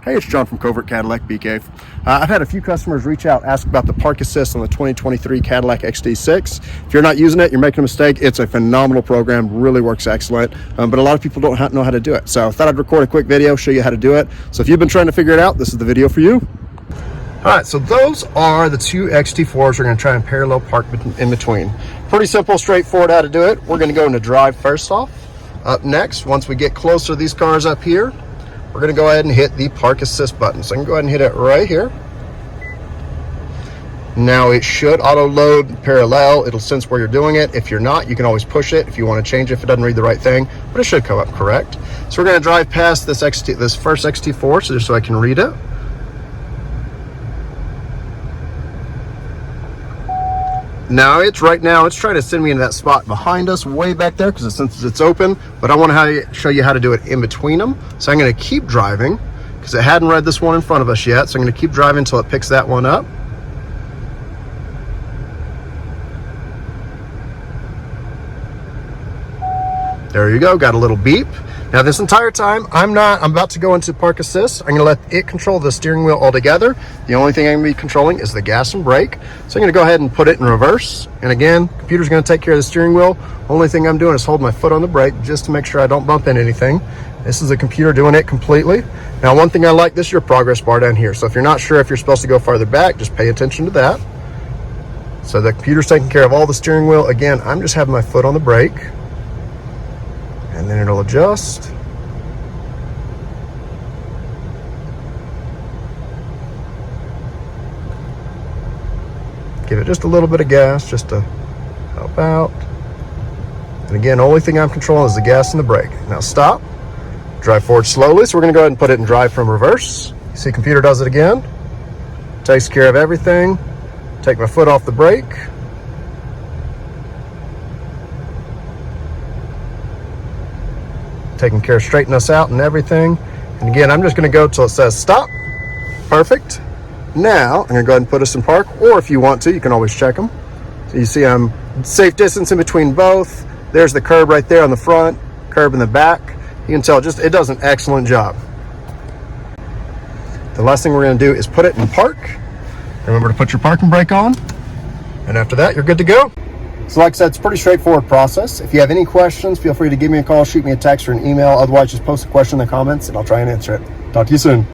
Hey, it's John from Covert Cadillac, BK. I've had a few customers reach out, ask about the park assist on the 2023 Cadillac XT6. If you're not using it, you're making a mistake. It's a phenomenal program, really works excellent, but a lot of people don't know how to do it. So I thought I'd record a quick video, show you how to do it. So if you've been trying to figure it out, this is the video for you. All right, so those are the two XT4s we're going to try and parallel park in between. Pretty simple, straightforward how to do it. We're going to go into drive first off. Up next, once we get closer to these cars up here, we're going to go ahead and hit the park assist button. So I can go ahead and hit it right here. Now it should auto load parallel. It'll sense where you're doing it. If you're not, you can always push it if you want to change it if it doesn't read the right thing, but it should come up correct. So we're going to drive past this first XT4 so just so I can read it. Now it's trying to send me into that spot behind us way back there because it senses it's open, but I want to show you how to do it in between them. So I'm going to keep driving because it hadn't read this one in front of us yet. So I'm going to keep driving until it picks that one up. There you go, got a little beep. Now this entire time, I'm about to go into park assist. I'm gonna let it control the steering wheel altogether. The only thing I'm gonna be controlling is the gas and brake. So I'm gonna go ahead and put it in reverse. And again, computer's gonna take care of the steering wheel. Only thing I'm doing is hold my foot on the brake just to make sure I don't bump into anything. This is the computer doing it completely. Now, one thing I like, this is your progress bar down here. So if you're not sure if you're supposed to go farther back, just pay attention to that. So the computer's taking care of all the steering wheel. Again, I'm just having my foot on the brake. And then it'll adjust. Give it just a little bit of gas just to help out. And again, the only thing I'm controlling is the gas and the brake. Now stop, drive forward slowly. So we're gonna go ahead and put it in drive from reverse. You see computer does it again. Takes care of everything. Take my foot off the brake. Taking care of straightening us out and everything. And again, I'm just gonna go till it says stop. Perfect. Now, I'm gonna go ahead and put us in park, or if you want to, you can always check them. So you see I'm safe distance in between both. There's the curb right there on the front, curb in the back. You can tell it does an excellent job. The last thing we're gonna do is put it in park. Remember to put your parking brake on. And after that, you're good to go. So like I said, it's a pretty straightforward process. If you have any questions, feel free to give me a call, shoot me a text or an email. Otherwise, just post a question in the comments and I'll try and answer it. Talk to you soon.